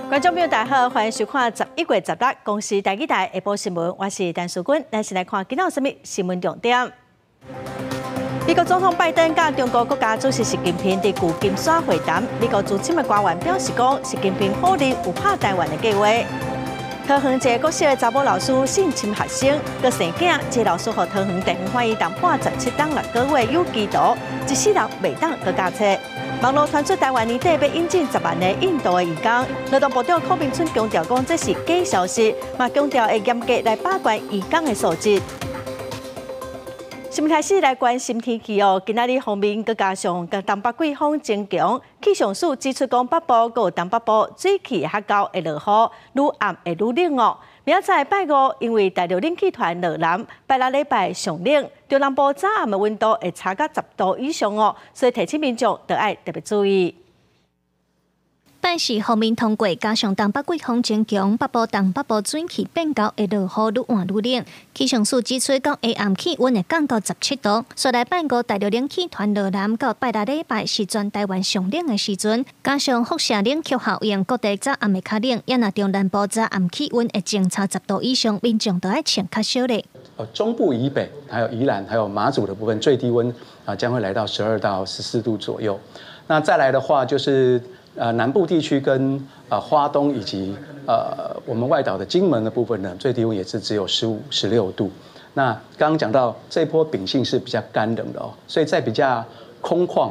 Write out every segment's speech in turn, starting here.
观众朋友，大家好，欢迎收看11月16公视台语台下晡新闻，我是陈淑君，咱先来看今仔有什么新闻重点。美国总统拜登甲中国国家主席习近平伫旧金山会谈，美国资深的官员表示讲，习近平否认有拍台湾的计划。桃园一个国小的查某老师性侵学生，佮生囝，这老师和桃园地方法院当判17档6个月有期徒，一世人袂当佮加册。网络传出台湾年底要引进10万个印度的移工，劳动部长柯明春强调讲，这是假消息，嘛强调会严格来把关移工的素质。新闻开始来关心天气哦，今仔日方面，佮加上东北季风增强，气象署指出讲北部佮东北部水汽较高会落雨，愈暗会愈冷哦。明仔载拜五，因为大陆冷气团落南，拜六礼拜上冷，中南部早暗的温度会差到10度以上哦，所以提醒民众要爱特别注意。但是后面通过，加上东北季风增强，北部东北部水汽变高，会落雨愈晚愈冷。气象署指出，到下暗气温会降到17度。说来拜五大陆冷气团落南，到拜六礼拜是全台湾上冷的时阵，加上辐射冷却效应，各地早暗会较冷，也若中南部早暗气温会相差10度以上，民众都要穿较少嘞。中部以北，还有宜兰，还有马祖的部分，最低温将会来到12到14度左右。那再来的话就是。南部地区跟花东以及我们外岛的金门的部分呢，最低温也是只有15、16度。那刚刚讲到这一波秉性是比较干冷的哦，所以在比较空旷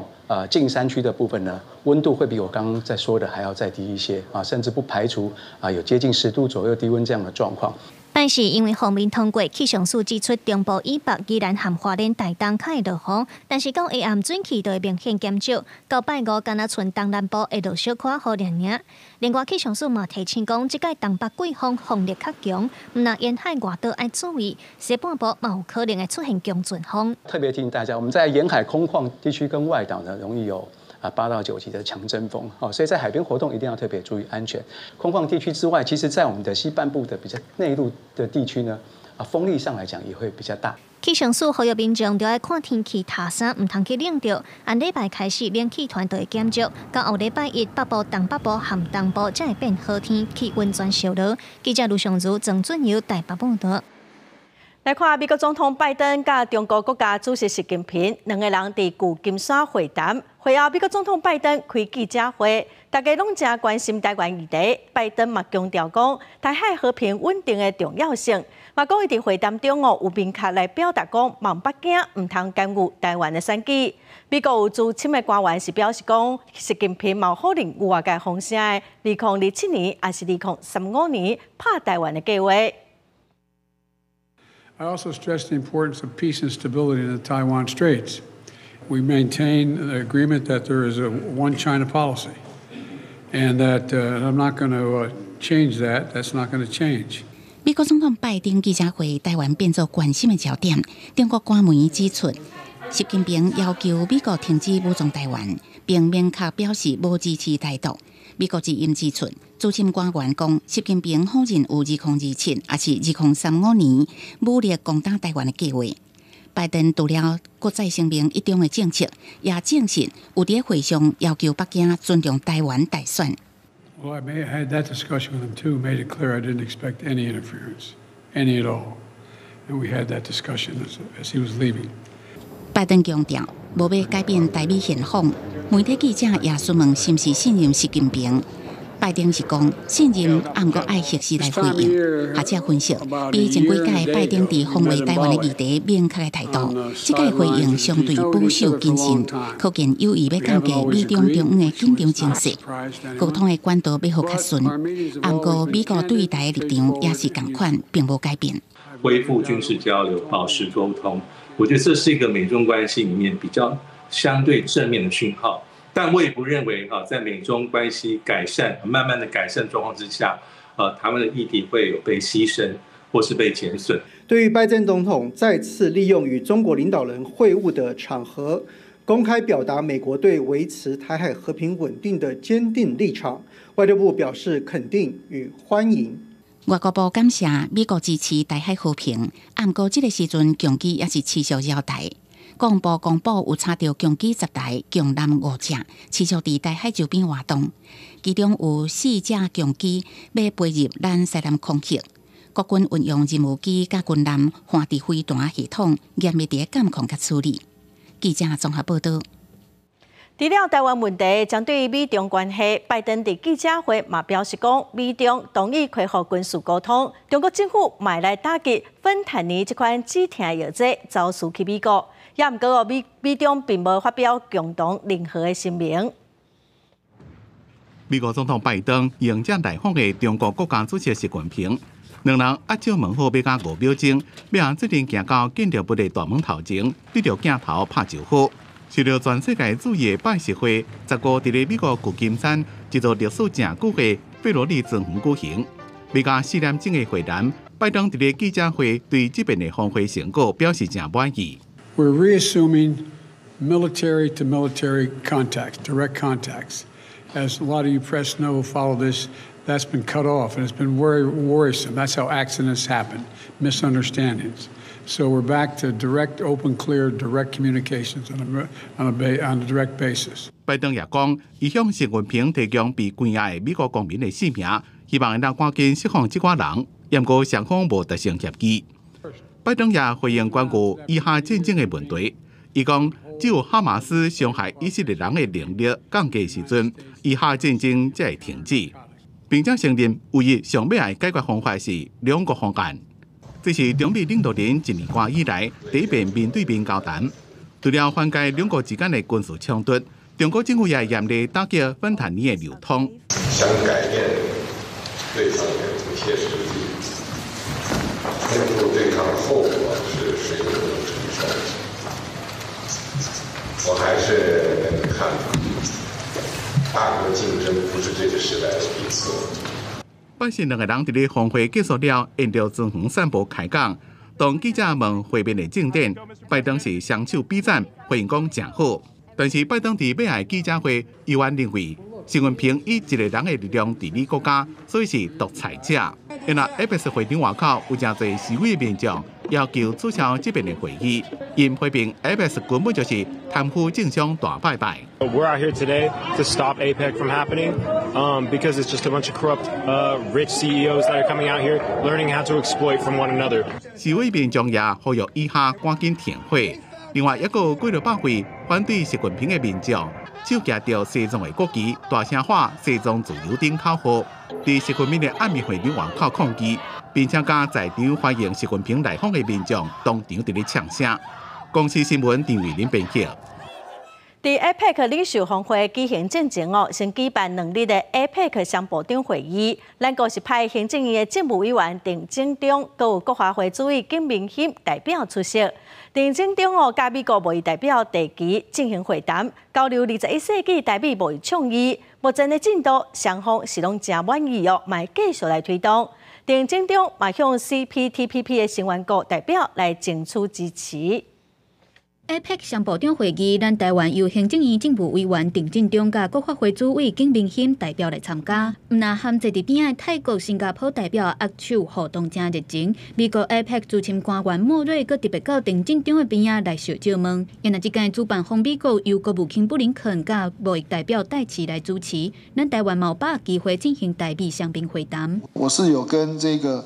近山区的部分呢，温度会比我刚刚在说的还要再低一些啊，甚至不排除有接近10度左右低温这样的状况。但是因为方面通过，气象署指出中部以北依然含花莲、台东较会落雨，但是到下暗水汽就会明显减少。到拜五，敢若剩东南部会落小可雨尔。另外，气象署嘛提醒讲，即届东北季风力较强，毋若沿海外岛要注意，西半部嘛有可能会出现强阵风。特别提醒大家，我们在沿海空旷地区跟外岛呢，容易有8到9级的强阵风，所以在海边活动一定要特别注意安全。空旷地区之外，其实在我们的西半部的比较内陆的地区呢，风力上来讲也会比较大。气象署呼吁民众就要看天气，下山唔通去冷着。按礼拜开始，冷气团就会减少，到后礼拜一，北部、东北部含东部才会变好天，气温转小落。记者卢尚如、郑俊尧台北报道。来看美国总统拜登甲中国国家主席习近平两个人伫旧金山会谈。会后，美国总统拜登开记者会，大家拢真关心台湾议题。拜登嘛强调讲台海和平稳定的重要性，嘛讲伊伫会谈中有明确来表达讲，望北京唔通干预台湾的选举。美国有资深的官员是表示讲，习近平冇可能有外界风声的2027年还是2035年拍台湾的计划。I also stress the importance of peace and stability in the Taiwan Straits. We maintain the agreement that there is a one China policy, and that I'm not going to change that. That's not going to change. 美国总统拜登记者会，台湾变作关心的焦点。中国官媒指出，习近平要求美国停止武装台湾，并明确表示无支持台独。美国之音指出，资深官员讲，习近平否认有2027也是2035年武力攻打台湾的计划。拜登除了国再声明一中的政策，也证实有伫会上要求北京尊重台湾大选。Well, I had that discussion with him too. Made it clear I didn't expect any interference, any at all, and we had that discussion as he was leaving. 拜登强调，无要改变台美现况。媒体记者也询问是毋是信任习近平，拜登是讲信任，也毋过爱适时来回应。学者分析，比前几届拜登伫防卫台湾的议题明确的态度，这届回应相对保守谨慎，可见有意要降低美中中央的紧张情势，沟通的管道要好较顺。也毋过美国对台的立场也是同款，并无改变。恢复军事交流，保持沟通，我觉得这是一个美中关系里面比较相对正面的讯号。但我也不认为在美中关系慢慢的改善状况之下，台湾的议题会有被牺牲或是被减损。对于拜登总统再次利用与中国领导人会晤的场合，公开表达美国对维持台海和平稳定的坚定立场，外交部表示肯定与欢迎。外交部感谢美国支持台海和平，不过这个时阵强机也是持续绕台。国防部公布有查到强机10台，共5只，持续伫台海周边活动。其中有4架强机要飞入咱西南空域。国军运用任务机甲军舰换地飞弹系统，严密地监控甲处理。记者综合报道。除了台湾问题，针对美中关系，拜登伫记者会嘛表示讲，美中同意恢复军事沟通，中国政府卖来打击芬太尼这款止痛药剂，遭输去美国。也毋过美中并无发表共同任何的声明。美国总统拜登迎接来访的中国国家主席习近平，两人握手问好，要甲5秒钟，要让这人行到建筑物的大门头前，对着镜头拍招呼。受到全世界注意的拜习会，15日伫美国旧金山一座历史正久的费罗里庄园举行。美加4年整的会谈，拜登伫个记者会对这边的峰会成果表示真满意。We're reassuming military-to-military contacts, direct contacts. As a lot of you press know who follow this, that's been cut off, and it's been very worrisome. That's how accidents happen, misunderstandings. So we're back to direct, open, clear, direct communications on a direct basis. 拜登也讲，伊向习近平提供被关押的美国公民的姓名，希望能赶紧释放这寡人。不过双方无达成协议。拜登也回应关于以哈战争的问题，伊讲，只有哈马斯伤害以色列人的能力降低时阵，以哈战争才会停止，并且承认唯一上要的解决方法是两国方案。这是中美领导人1年多以来第一遍面对面交谈。除了缓解两国之间的军事冲突，中国政府也严厉打击芬太尼的流通。想改变对抗的不切实际，冲突对抗后果是谁都不能承受。我还是那个看法，大国竞争不是这个时代的必色。拜登两个人伫咧峰会结束了，沿着庄园散步开讲。当记者问会面的重点，拜登是双手比赞，回应讲真好。但是拜登伫尾下记者会，依然认为习近平以一个人的力量治理国家，所以是独裁者。因为 APEC 会场外口有真侪示威民众要求取消这边的会议，因批评 APEC 根本就是贪腐政商大拜拜。We're out here today to stop APEC from happening because it's just a bunch of corrupt, rich CEOs that are coming out here learning how to exploit from one another. 示威民众也呼吁以下赶紧停火。另外，一个几600位反对习近平的民众手举着西藏的国旗，大声喊"西藏自由"等口号，伫习近平的暗暝会场外口抗议，并且甲在场欢迎习近平来访的民众当场伫咧唱声。公司新闻陈伟林编辑。伫 APEC 领袖峰会举行之前先举办2日的 APEC 双部长会议。咱国是派行政院的政务委员丁正中，佮有国华会主委景明欣代表出席。丁正中甲美国贸易代表戴琪进行会谈，交流21世纪台美贸易倡议。目前的进度，双方是拢真满意嘛继续来推动。丁正中嘛向 CPTPP 的成员国代表来争取支持。APEC 双部长会议，咱台湾由行政院政务委员丁振中甲国发会主委景明欣代表来参加。毋但含坐伫边仔泰国、新加坡代表握手互动真热情，美国 APEC 驻签官员莫瑞阁特别到丁振中的边仔来小招问。因为即届主办方美国由国务卿布林肯甲贸易代表戴琪来主持，咱台湾冇把握机会进行台美双边会谈。我是有跟这个。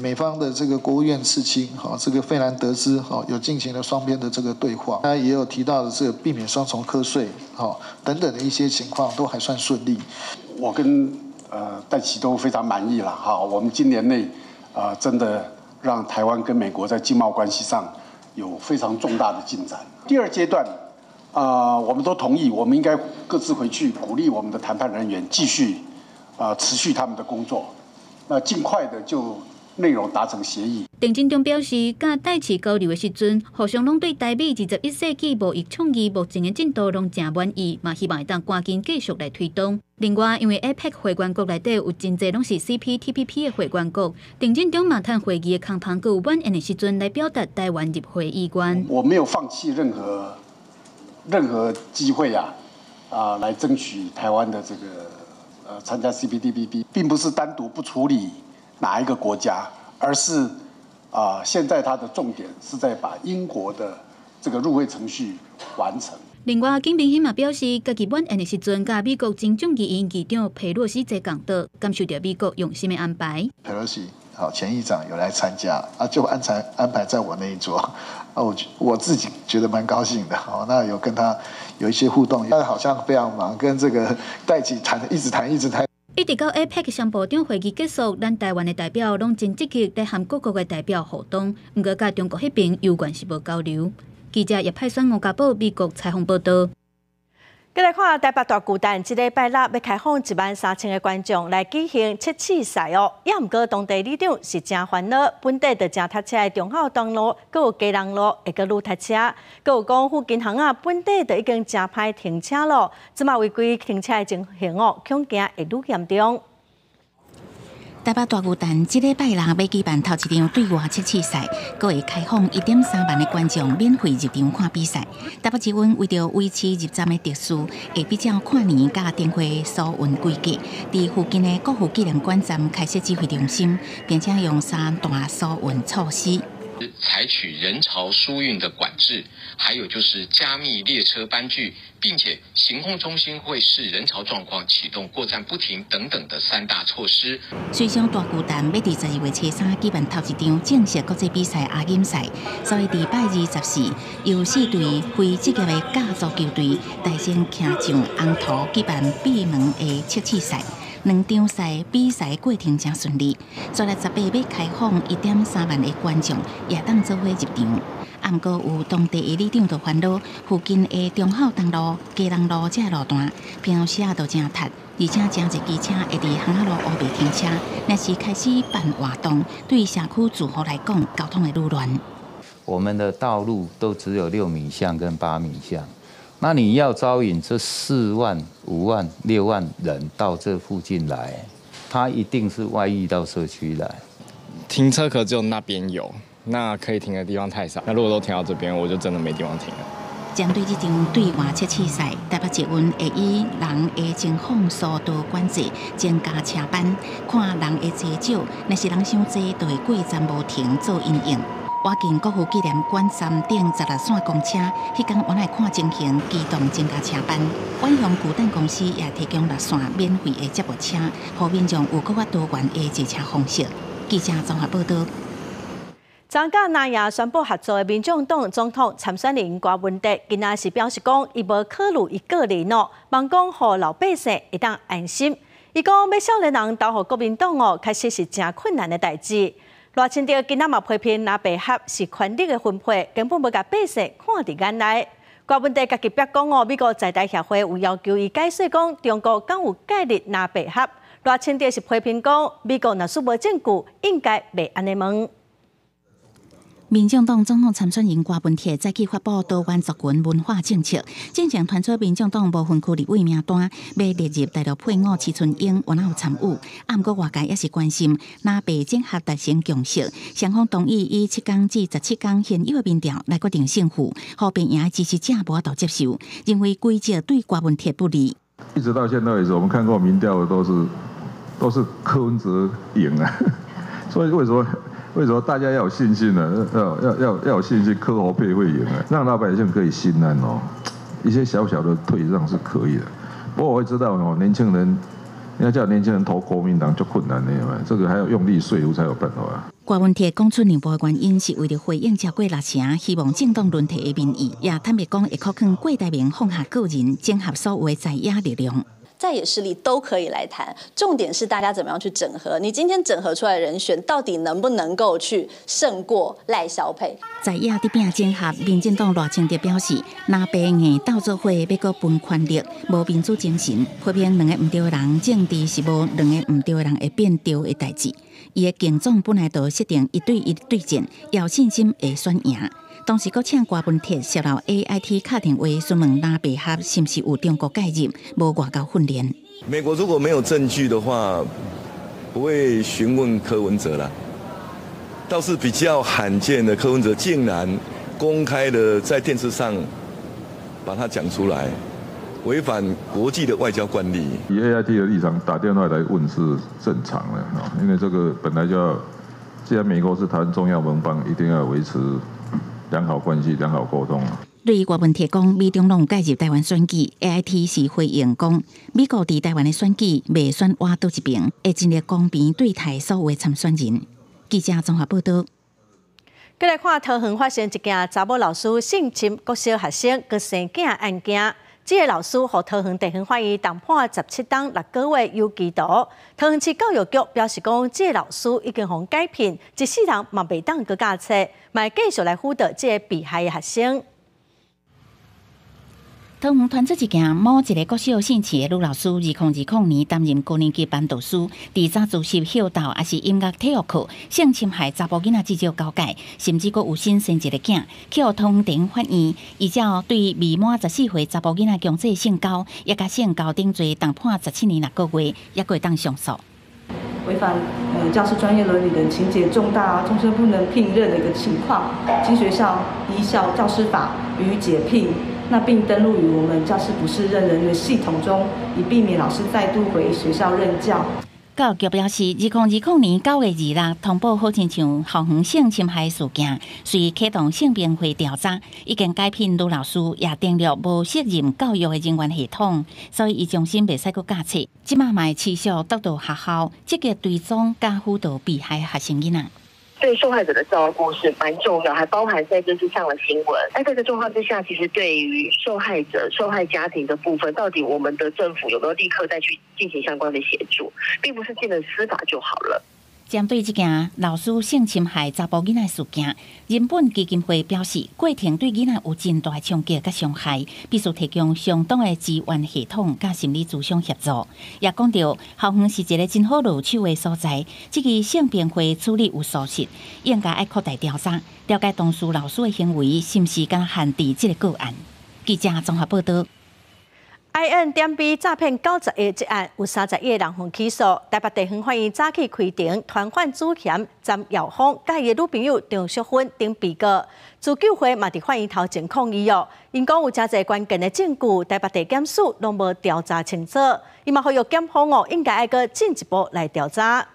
美方的这个国务院次卿，这个费兰德兹，有进行了双边的这个对话，他也有提到的这个避免双重课税，等等的一些情况都还算顺利。我跟戴琪都非常满意了，我们今年内真的让台湾跟美国在经贸关系上有非常重大的进展。第2阶段，我们都同意，我们应该各自回去鼓励我们的谈判人员继续持续他们的工作，那尽快的就。内容达成协议。丁振中表示，甲戴琪交流的时阵，互相拢对台美21世纪贸易倡议目前的进度拢真满意，嘛希望会当赶紧继续来推动。另外，因为 APEC 会员国内底有真侪拢是 CPTPP 的会员国，丁振中嘛趁会议的空棚有晚宴的时阵来表达台湾入会意愿。我没有放弃任何机会来争取台湾的这个参加 CPTPP， 并不是单独不处理。哪一个国家，而是现在它的重点是在把英国的这个入会程序完成。另外，金平兴嘛表示，家己晚宴的时阵，甲美国情众议院议长佩洛西坐讲道，感受到美国用心的安排。佩洛西好，前议长有来参加啊，就安排在我那一桌啊，我自己觉得蛮高兴的。好，那有跟他有一些互动，他好像非常忙，跟这个戴奇一直谈。一直到 APEC 商部长会议结束，咱台湾的代表拢真积极，在和各国的代表互动，不过甲中国迄边有关是无交流。记者叶派选吴家宝美国采访报道。再来看台北大巨蛋，这礼拜六要开放13000个观众来举行七七赛哦。也毋过当地里长是真烦恼，本地就正塞车的中孝东路，佮有基隆路会佮愈塞车，佮有讲附近巷本地就已经真歹停车咯，即马违规停车的情形哦，恐惊会愈严重。台北大巨蛋这礼拜六要举办头一场对外七七赛，阁会开放1.3万的观众免费入场看比赛。台北市运为着维持入站的特殊，会比照跨年甲灯会疏运规格，伫附近的国父纪念馆站开设指挥中心，并且用3大疏运措施。采取人潮疏运的管制，还有就是加密列车班距，并且行控中心会视人潮状况启动过站不停等等的3大措施。虽上大巨蛋要伫12月初3举办头一场正式国际比赛亚锦赛，所以伫拜24由4队非职业的甲组球队带先骑上红土举办闭门的七七赛。2场赛比赛过程真顺利，昨日18要开放1.3万的观众，也当做伙入场。毋过有当地的里长就烦恼，附近的中孝东路、基隆路这路段平时都真塞，而且真侪机车会伫巷仔路乌白停车，若是开始办活动，对社区住户来讲，交通会愈乱。我们的道路都只有6米巷跟8米巷。那你要招引这4万、5万、6万人到这附近来，他一定是外溢到社区来。停车可只有那边有，那可以停的地方太少。那如果都停到这边，我就真的没地方停了。针对这场对外七七赛，台北捷运会以人的前后速度管制，增加车班，看人的多少，若是人伤多，就会过站无停做因应。我近国父纪念馆站顶16线公车，迄天原来看情形，机动增加车班。万雄巨蛋公司也提供6线免费的接驳车，让民众有更加多元的坐车方式。记者综合报道。张甲南亚宣布合作的民众党总统参选人郭文哲，今仔是表示讲，伊无考虑伊个人哦，望讲互老百姓会当安心。伊讲要少年人投互国民党哦，确实是真困难的代志。赖清德今仔嘛批评拿白盒是权力的分配，根本无甲百姓看伫眼内。郭文哲家己别讲哦，美国在台协会有要求伊解释讲，中国敢有介入拿白盒。赖清德是批评讲，美国若是无证据，应该袂安尼问。民众党总统参选人郭文哲早起发布多元族群文化政策，正常传出民众党无分区立委名单要列入大陆配偶齐春英有哪有参与？不过外界也是关心，若被整合达成共识，双方同意以7天至17天现有的民调来决定胜负，和平赢的支持者无法度接受，认为规则对郭文哲不利。一直到现在为止，我们看过民调的都是柯文哲赢啊，所以为什么大家要有信心呢？要有信心，柯侯配会赢啊，让老百姓可以心安哦。一些小小的退让是可以的，不过我会知道哦，年轻人要叫年轻人投国民党就困难了，这个还要用力说服才有办法。郭文哲讲出两部的原因是为了回应超过6成，希望政党轮替的民意，也坦白讲会靠向郭台铭放下个人，整合所有的在野力量。在野势力都可以来谈，重点是大家怎么样去整合。你今天整合出来的人选，到底能不能够去胜过赖萧配？在野伫拼整合，民进党赖清德表示，若白硬斗做伙，要搁分权力，无民主精神，批评两个唔对的人，政治是无两个唔对的人会变对的代志。伊的竞总本来就设定1对1对战，有信心会选赢。同时，阁请郭文哲接到 AIT 打电话询问拉白盒是不是有中国介入，无外交训练。美国如果没有证据的话，不会询问柯文哲啦。倒是比较罕见的，柯文哲竟然公开的在电视上把它讲出来，违反国际的外交惯例。以 AIT 的立场打电话来问是正常的，因为这个本来就要，既然美国是台湾重要盟邦，一定要维持良好关系、良好沟通。对于外媒提供美中拢介入台湾选举 ，AIT 是回应讲，美国伫台湾的选举未选挖倒一边，会尽力公平对待所有参选人。记者综合报道。再来看桃园发生一件查某老师性侵国小学生，佮生囝案件。这个老师和桃园地方法院谈判17档6个月有期徒。桃园市教育局表示讲，这个老师已经互改聘，一世人嘛袂当佮加册，嘛继续来辅导这个被害的学生。桃园传出一件某一个国小姓齐的女老师，2020年担任高年级班导师，伫早自习、孝道也是音乐体育课性侵害查甫囡仔至少9届，甚至阁有新生一个囝，去互桃园地方法院依照对未满14岁查甫囡仔强制性交，也甲性交等罪重判17年6个月，也可以当上诉。违反教师专业伦理的情节重大，终身不能聘任的一个情况，经学校依教师法予以解聘。那并登录于我们教师不适任人员系统中，以避免老师再度回学校任教。教育局表示，2020年9月2日通报好亲像校园性侵害事件，随启动性平会调查，已经改聘女老师，也订立无责任教育的人员系统，所以伊终身袂使阁加册。即马嘛持续督导学校积极追踪加辅导被害学生囡仔。对受害者的照顾是蛮重要，还包含在这次上了新闻。在这个状况之下，其实对于受害者、受害家庭的部分，到底我们的政府有没有立刻再去进行相关的协助，并不是进了司法就好了。针对这件老师性侵害查甫囡仔事件，人本基金会表示，过程对囡仔有真大的冲击甲伤害，必须提供相当的资源系统甲心理咨商协助。也讲到，校园是一个真好入手的所在，这个性平会处理有疏失，应该爱扩大调查，了解当事老师的行为是毋是敢限制这个个案。记者综合报道。IN 点 B 诈骗90亿一案，有30亿人互起诉。台北地方法院早起开庭，传唤主嫌詹耀峰甲伊的女朋友张淑芬等被告。自救会嘛伫法院头前抗议哦，因讲有真侪关键的证据，台北地检署拢无调查清楚。伊嘛呼吁检方哦，应该爱个进一步来调查。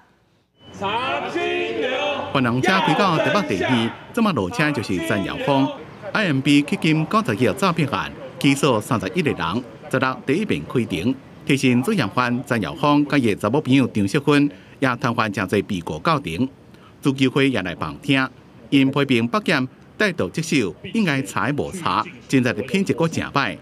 犯人车开到台北地院，这么落车就是詹耀峰。IMB 迄金90亿诈骗案，起诉31个人。昨日第一遍开庭，提审主嫌犯詹耀峰甲伊查某朋友张淑芬，也传唤真侪被告到庭。自救会也来旁听，因批评北检态度接受，应该查无查，现在的品质阁真歹。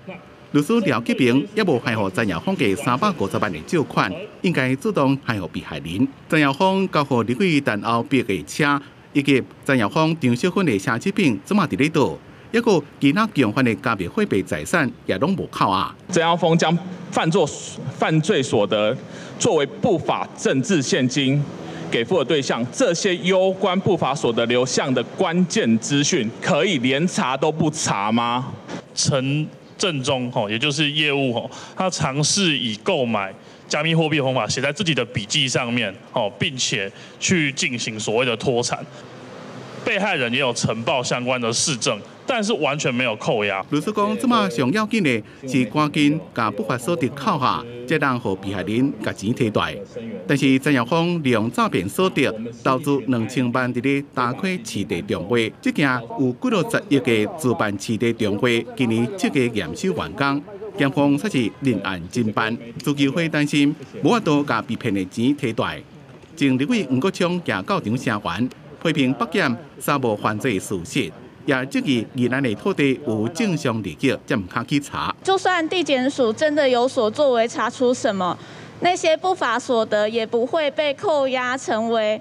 律师廖吉平也无还予詹耀峰嘅350万的借款，应该主动还予被害人。詹耀峰交付离开陈后别嘅车，以及詹耀峰张淑芬的车资品怎么伫咧倒？一个其他共犯的加别汇备财产也拢无靠啊。詹耀峰将犯罪所得作为不法政治现金给付的对象，这些攸关不法所得流向的关键资讯，可以连查都不查吗？陈正中也就是业务他尝试以购买加密货币方法写在自己的笔记上面并且去进行所谓的脱产。被害人也有呈报相关的事证，但是完全没有扣押。律师讲，即马上要紧的是赶紧把不法所得扣下，才能让被害人把钱摕来。但是詹耀峰利用诈骗所得投资2000万伫咧打开市地重会，这件有几落10亿的自办市地重会，今年7月验收完工。检方才是认案侦办，自救会担心无法度把被骗的钱摕来。前立委吴国昌也到场声援。批评北检三无犯罪事实，也质疑宜兰的土地有正常利益，才唔肯去查。就算地检署真的有所作为，查出什么，那些不法所得也不会被扣押成为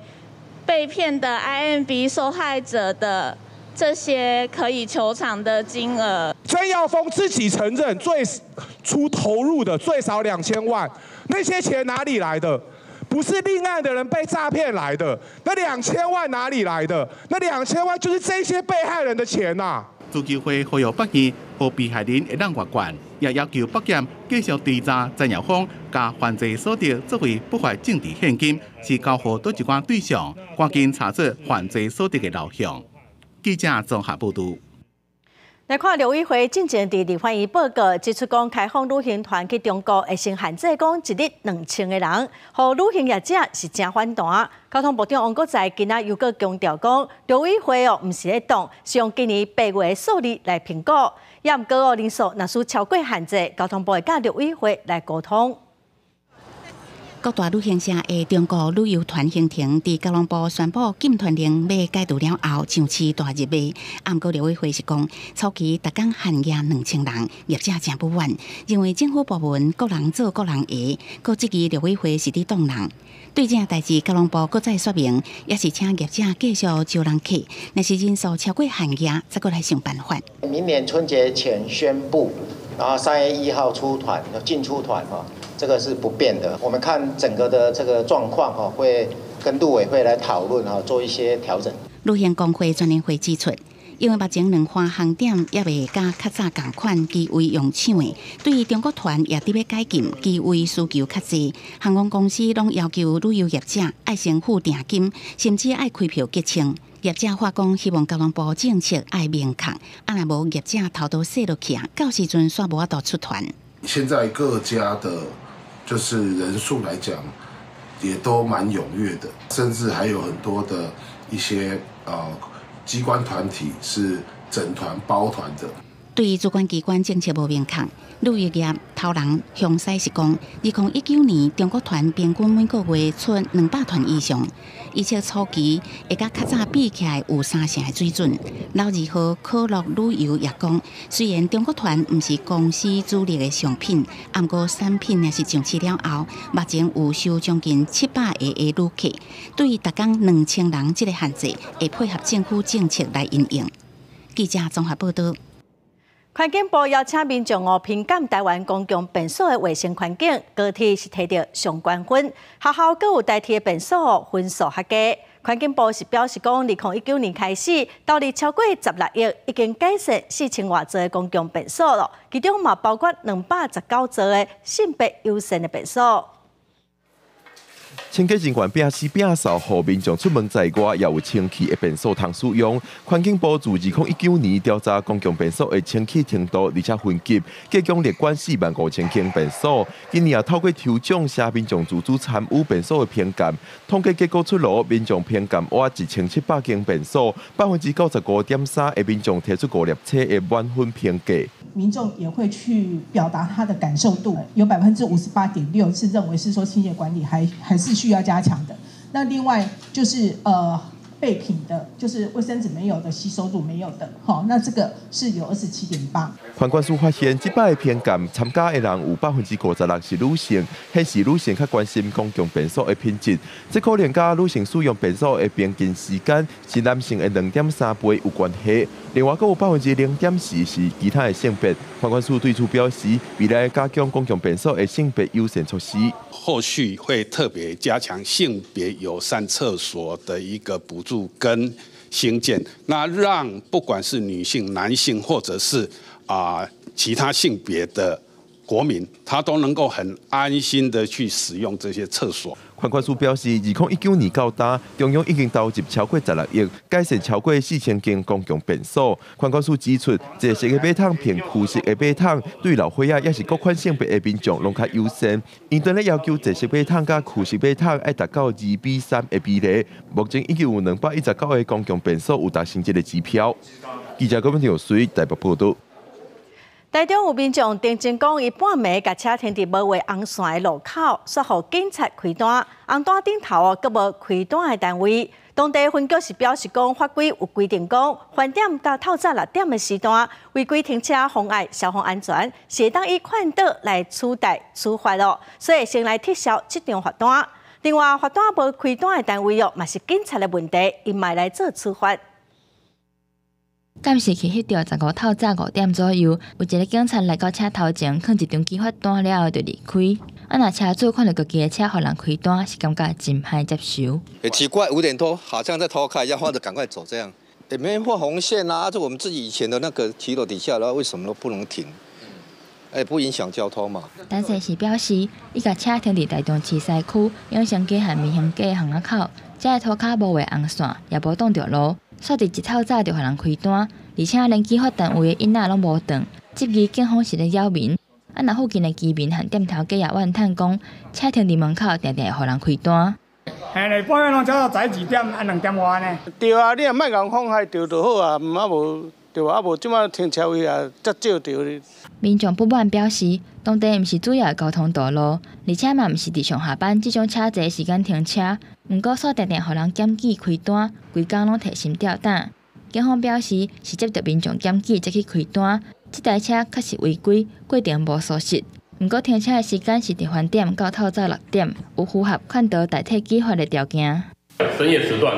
被骗的 IMB 受害者的这些可以求偿的金额。詹耀峰自己承认，最初投入的最少2000万，那些钱哪里来的？不是另案的人被诈骗来的，那2000万哪里来的？那2000万就是这些被害人的钱呐！自救会呼吁北检和被害人会当越管，也要求北检继续追查詹耀峰甲犯罪所得作为不法政治现金，是交付倒一寡对象，赶紧查出犯罪所得的流向。记者综合报道。来看陆委会进前伫立法院报告，指出讲开放旅行团去中国会先限制讲一日2000个人，互旅行业者是真反弹。交通部长王国材今仔又搁强调讲，陆委会毋是咧动，是用今年8月的数字来评估。也毋过人数若是超过限制，交通部会甲陆委会来沟通。各大旅行社的中国旅游团行程，伫交通部宣布禁团令要解除了后，上市大热卖。毋过陆委会是讲，初期逐工限额2000人，业者真不满，认为政府部门各人做各人的，搁质疑陆委会是伫挡人。对这代志，交通部搁再说明，也是请业者继续招人客，若是人数超过限额，再搁来想办法。明年春节前宣布，然后3月1号出团，进出团哈。这个是不变的，我们看整个的这个状况哈，会跟陆委会来讨论哈，做一些调整。旅行工会专联会指出，因为目前2花航点也未甲较早同款机位用抢的，对于中国团也伫要解禁，机位需求较济，航空公司拢要求旅游业者爱先付定金，甚至爱开票结清。业者话讲，希望交通部政策爱明确，若无业者头都洗落去啊，到时阵煞无法度出团。现在各家的就是人数来讲，也都蛮踊跃的，甚至还有很多的一些机关团体是整团包团的。对于主管机关政策无明确，旅游业头人详细是讲，2019年中国团平均每个月出200团以上，而且初期会甲较早比起来有3成的水准。6月号可乐旅游也讲，虽然中国团毋是公司主力的商品，毋过产品也是上市了后，目前有收将近700个的旅客。对于逐工2000人这个限制，会配合政府政策来因应。记者综合报道。环境部邀请民众评鉴台湾公共便所的卫生环境，高铁是摕到上冠分，学校阁有代替的便所分数较低。环境部是表示讲，2019年开始，投入超过16亿，已经改善4000多座的公共便所了，其中嘛包括219座的性别友善的便所。清洁人员摒尸摒扫，互民众出门在外也有清气的便所通使用。环境部自2019年调查公共便所的清气程度，而且分级，计共列管45000间便所。今年也透过抽奖，写民众自主参与便所的评鉴。统计结果出炉，民众评鉴挖1700间便所，95.3%的民众提出5粒车的满分评价。民众也会去表达他的感受度，有58.6%是认为是说清洁管理还是需要加强的。那另外就是备品的，就是卫生纸没有的、吸收度没有的，那这个是有27.8%。环管署发现，这摆的评鉴参加的人有56%是女性，显示女性较关心公共便所的品质。这可能甲女性使用便所的平均时间是男性的2.3倍有关系。另外，阁有0.4%是其他的性别。环管署对此表示，未来加强公共便所的性别优先措施。后续会特别加强性别友善厕所的一个补助跟兴建，那让不管是女性、男性或者是其他性别的国民，他都能够很安心的去使用这些厕所。环管署表示，2019年到达，中央已经投入超过16亿，改善超过4000间公共便所。环管署指出，这些的马桶偏旧式的马桶，对老岁仔也是各款性别的民众拢较优先。因等咧要求这些马桶甲旧式马桶爱达到2:3的比例。目前已经有219个公共便所有达成这个指标。记者郭文婷随台北报道。台中有民众定真讲，伊半暝甲车停伫无画红线的路口，说互警察开单，红单顶头阁无开单的单位。当地分局是表示讲，法规有规定讲，饭点甲透早6点的时段，违规停车妨碍消防安全，是当以劝导来处罚咯。所以先来撤销这张罚单。另外，罚单无开单的单位嘛是警察的问题，伊卖来做处罚。暂时去迄条15透早5点左右，有一个警察来到车头前，放一张记罚单了后就离开。若车主看到家己的车互人开单，是感觉真歹接受。很奇怪，5点多好像在偷开一样，或者赶快走这样。也没画红线啊，这我们自己以前的那个骑楼底下，然后为什么都不能停？不影响交通嘛。但是是表示，伊甲车停伫台中市西区永祥街和民祥街巷仔口，这个涂骹无画红线，也无挡着路。煞伫一透早就互人开单，而且连执法单位的囡仔拢无断，质疑警方是咧扰民。若附近的居民和店头家也怨叹讲，车停伫门口，定定会互人开单。嘿嘞，半夜拢走到早2点，2点外呢。对啊，你若莫共妨害着就好啊，无就对吧？啊，无即摆停车位也则少着哩。民众不满表示，当地毋是主要的交通道路，而且嘛毋是伫上下班这种车侪时间停车。毋过，煞定定互人检举开单，规工拢提心吊胆。警方表示，是接到民众检举才去开单。这台车确实违规，过程无疏失。毋过，停车的时间是伫饭点到透早6点，有符合劝导代替计发的条件。深夜时段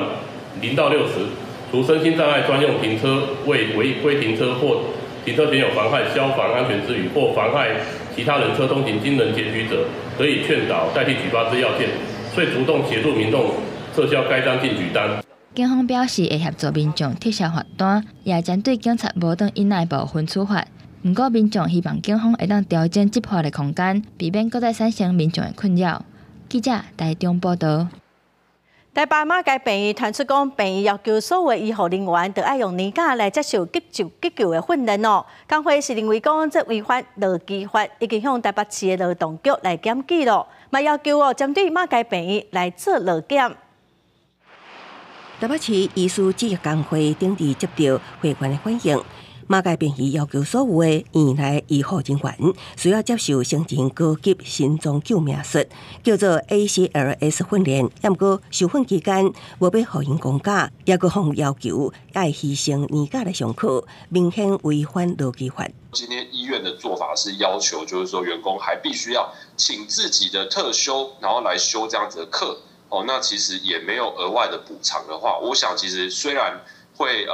0到6时，除身心障碍专用停车为违规停车或停车前有妨害消防安全之余，或妨害其他人车通行经人检举者，得以劝导代替举发之要件，遂主动协助民众撤销该张禁举单。警方表示会协助民众撤销罚单，也针对警察无当以内部分处罚。不过，民众希望警方会当调整执法的空间，避免搁再产生民众的困扰。记者台中报道。台北马街病院传出讲，病院要求所有医护人员都要用年假来接受急救的训练哦。工会是认为讲，这违反劳基法，已经向台北市的劳动局来检举咯，嘛要求针对马街病院来做劳检。台北市医师职业工会顶日接到会员的反映。马街病院要求所有的院内医护人员需要接受先进高级心脏救命术，叫做 ACLS 训练。不过受训期间无要互因公假，也个向要求要牺牲年假来上课，明显违反劳基法。今天医院的做法是要求，就是说员工还必须要请自己的特休，然后来修这样子的课。那其实也没有额外的补偿的话，我想其实虽然会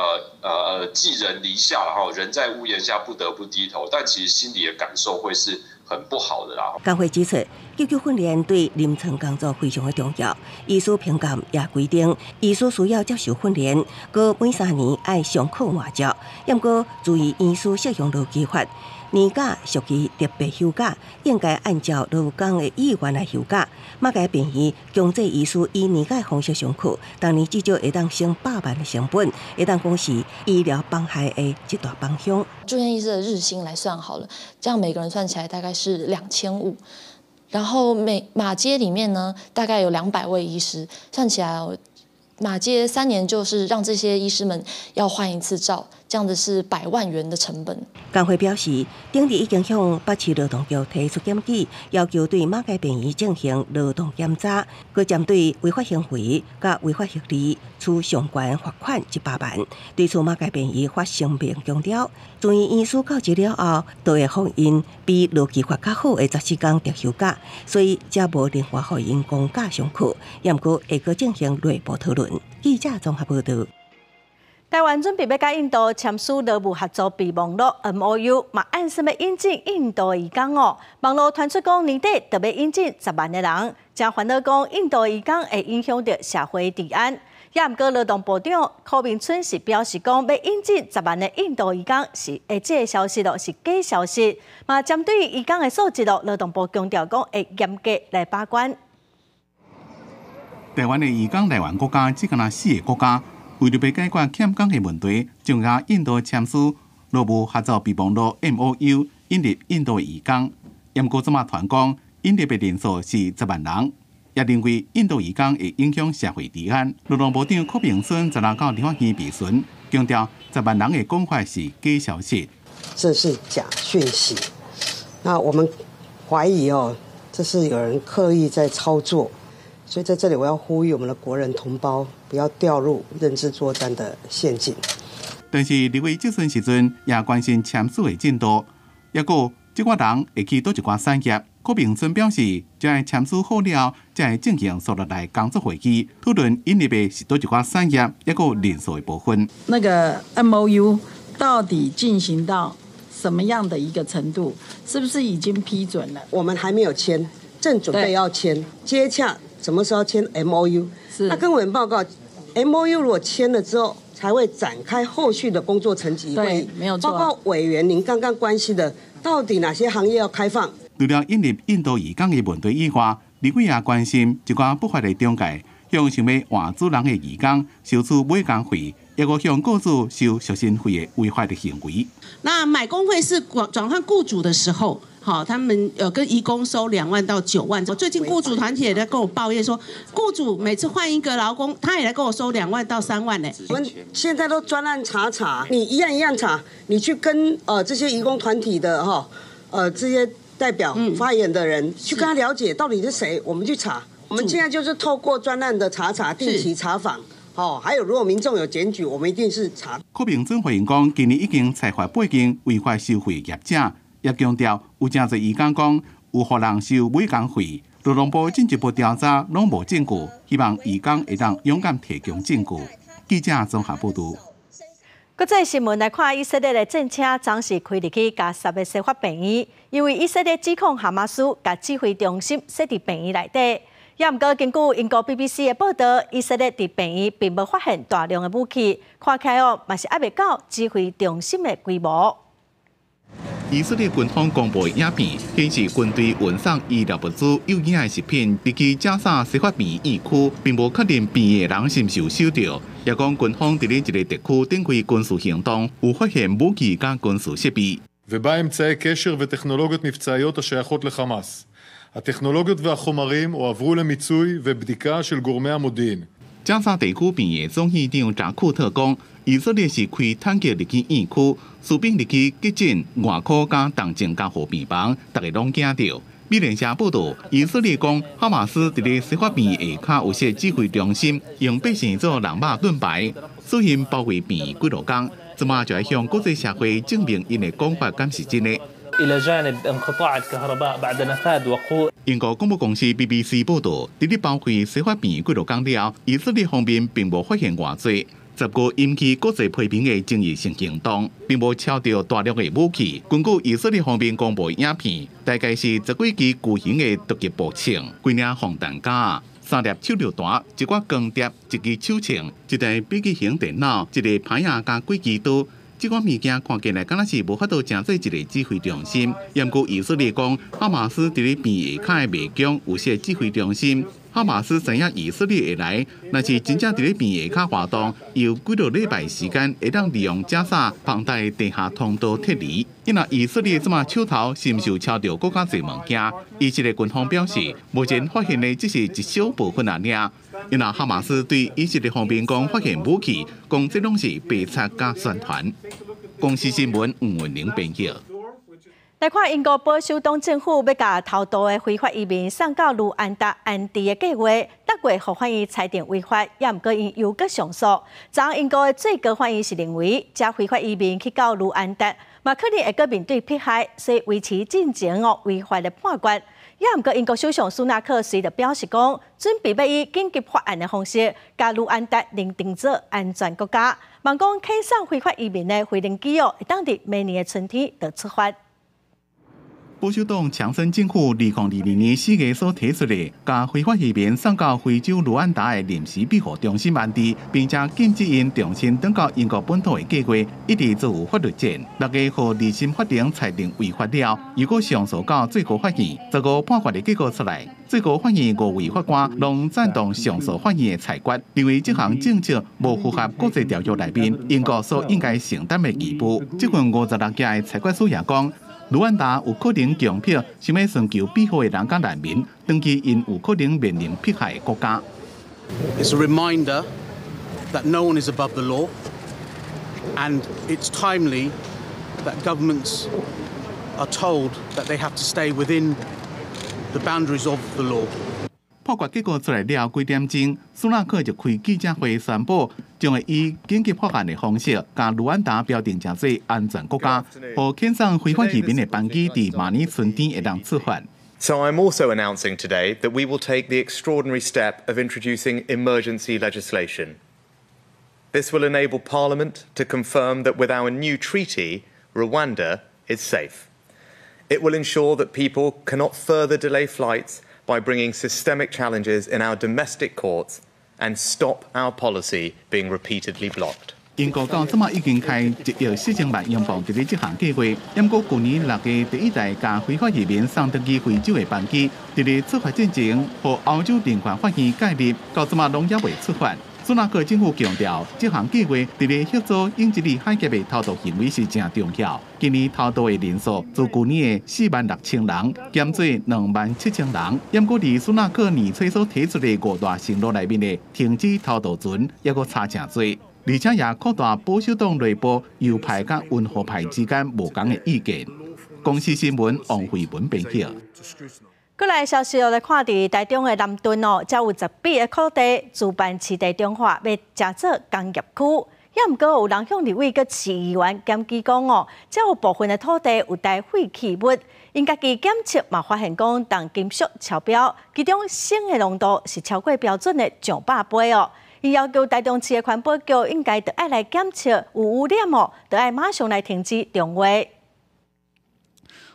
寄人篱下，然后人在屋檐下不得不低头，但其实心里的感受会是很不好的啦。工会指出，急救训练对临床工作非常的重要。医师评鉴也规定，医师需要接受训练，搁每3年要上课换照。不过注意，医师适用劳基法。年假属于特别休假，应该按照劳工的意愿来休假。马街病院强制医师以年假方式上课，当年至少会当省100万的成本，会当讲是医疗帮害的一大帮凶。住院医师的日薪来算好了，这样每个人算起来大概是2500，然后马街里面呢，大概有200位医师，算起来马街3年就是让这些医师们要换1次照，这样子是100万元的成本。工会表示，顶日已经向北市劳动局提出检举，要求对马街病院进行劳动检查，佮针对违法行为佮违法行为处相关罚款100万。对此，马街病院发声明强调，住院医师到职了后，都会放因比劳基法较好的14天特休假，所以才无另外互因公假上课，也毋过会佮进行内部讨论。记者综合报道。台湾准备要甲印度签署劳务合作备忘录 MOU， 嘛暗示要引进印度移工哦。网络传出讲年底特别引进10万的人，真烦恼讲印度移工会影响到社会治安。也毋过劳动部长柯明春是表示讲，要引进10万的印度移工是这个消息是假消息。嘛针对移工的素质劳动部强调讲会严格来把关。台湾的移工来源国家只敢4个国家。为了要解决欠工的问题，就甲印度签署劳务合作备忘录 MOU， 引入印度的移工。不过，这马团讲引入的人数是10万人，也认为印度移工会影响社会治安。劳动部长柯明春16到立法院质询，强调10万人的讲法是假消息，这是假讯息。那我们怀疑这是有人刻意在操作。所以在这里，我要呼吁我们的国人同胞不要掉入认知作战的陷阱。但是立委质询时阵也关心签署的进度，也个这挂人会去倒一挂产业。柯明春表示，将签署好了，才会进行所落来工作会议，讨论引入的是倒一挂产业，也个人数的部分。那个 MOU 到底进行到什么样的一个程度？是不是已经批准了？我们还没有签，正准备要签，接洽。什么时候签 MOU？ 那跟委员报告 ，MOU 如果签了之后，才会展开后续的工作层级会议。没有错。报告委员，您刚刚关心的，到底哪些行业要开放？除了引入印度移工的问题以外，立委也关心一寡不法的中介，向想要换主人的移工收取买工费，也个向雇主收赎薪费的违法的行为。那买工会是转换雇主的时候。好，他们跟移工收2万到9万。最近雇主团体也在跟我抱怨说，雇主每次换一个劳工，他也来跟我收2万到3万呢。我们现在都专案查，你一样一样查，你去跟这些移工团体的这些代表发言的人去跟他了解到底是谁，我们去查。我们现在就是透过专案的查，定期查访。还有如果民众有检举，我们一定是查。柯明准回应讲，今年已经裁罚8件违法收费业者，也强调有真侪移工讲有互人收每工费，劳动部进一步调查拢无证据，希望移工会当勇敢提供证据。记者综合报道。国际新闻来看，以色列的战车暂时开入去加沙的司法病院，因为以色列指控哈马斯把指挥中心设伫病院内底。也毋过，根据英国 BBC 的报道，以色列伫病院并无发现大量的武器，看起来嘛是还未到指挥中心的规模。以色列军方公布的影片显示，军队运送医疗物资、有影的食品，入去加沙司法病院区，并无确定病院的人是毋是有收到。也讲军方伫咧一个地区展开军事行動，有發現武器加軍事設備。ובה אמצעי קשר וטכנולוגיות מבצעיות השייכות לחמאס. הטכנולוגיות והחומרים הועברו למיצוי ובדיקה של גורמי המודיעין. 加沙地区病院总院长扎库特讲，以色列是开坦克入去院区，士兵入去激进外口加动静加护病房，大家拢惊到。美联社报道，以色列讲哈马斯伫咧司法病院下骹有设指挥中心，用百姓做人马盾牌，所以包围病院几落工，即马就要向国际社会证明因的讲法敢是真的。英国广播公司 BBC 报道，伫咧包围司法病院几落工了，以色列方面并无发现偌济。10個引起國際批評的爭議性行動，並無超到大量的武器。根據以色列方面公布影片，大概是10幾支巨型的突擊步槍、幾領防彈架、3粒手榴彈、一掛光碟、一支手槍、一台筆記型電腦、一個牌仔加幾支刀。這款物件看起來敢若是無法度成做一個指揮中心。不過以色列講，哈馬斯伫咧邊下骹的迷宮有設指揮中心。哈馬斯知影以色列會來，若是真正伫咧邊下骹活動，有幾個禮拜時間會當利用加沙龐大的地下通道撤離。因為以色列這麼手頭是毋是有抄到更加濟物件？以色列軍方表示，目前發現的只是一小部分而已。因為哈馬斯對以色列方面講發現武器，講這攏是白賊加宣傳。公司新聞吳文玲編輯。來看英國保守黨政府要把偷渡的非法移民送到盧安達安置的計劃，10月互法院裁定違法，也毋過因又閣上訴。昨英國的最高法院是認為，這非法移民去到盧安達，嘛可能會閣面對迫害，所以維持進前違法的判決。也毋過英國首相蘇納克隨就表示講，準備要以緊急法案的方式，將盧安達認定做安全國家。望講開送非法移民的回程記錄，會當佇明年的春天就出發。保守黨強生政府2022年4月所提出的，將非法移民送到非洲盧安達的臨時庇護中心安置，並且禁止因重新返到英國本土的計劃，一直做有法律戰。6月互二審法庭裁定違法了，如果上訴到最高法院，15判決的結果出來，最高法院5位法官攏贊同上訴法院的裁決，認為這項政策無符合國際條約內面英國所應該承擔的義務。這份56頁的裁決書也講，盧安達有可能強迫想要尋求庇護的人甲難民，登記因有可能面臨迫害的國家。It's a reminder that no one is above the law, and it's timely that governments are told that they have to stay within the boundaries of the law. 判決結果出來了幾點鐘，蘇納克就開記者會宣布，將會以緊急法案的方式，將盧安達標定成做安全國家，和遣送非法移民的班機佇明年春天會當出發。So I'm also announcing today that we will take the extraordinary step of introducing emergency legislation. This will enable Parliament to confirm that with our new treaty, Rwanda is safe. It will ensure that people cannot further delay flights by bringing systemic challenges in our domestic courts and stop our policy being repeatedly blocked. 英國到即馬已經開1億4,000萬英鎊，伫咧這項計劃。不過，去年6月第一代將非法移民送登記非洲的班機，伫咧出發之前，和歐洲人權法院介入，到即馬攏還未出發。苏纳克政府强调，这项计划伫咧协助英吉利海峡的偷渡行为是正重要。今年偷渡的人数自去年的46000人减做27000人，不过伫苏纳克年初所提出的5大承诺内面的停止偷渡船，也阁差真多。而且也扩大保守党内部右派甲温和派之间无同的意见。公司新闻王慧文编辑。过来消息来看，伫台中的南屯才有10笔的土地自办市地中化，要加做工业区。也毋过有人向立委佮市议员检举讲才有部分的土地有带废弃物，因家己检测嘛发现讲重金属超标，其中砷的浓度是超过标准的上百倍哦。伊要求台中市的环保局应该得爱来检测有污染得爱马上来停止重化。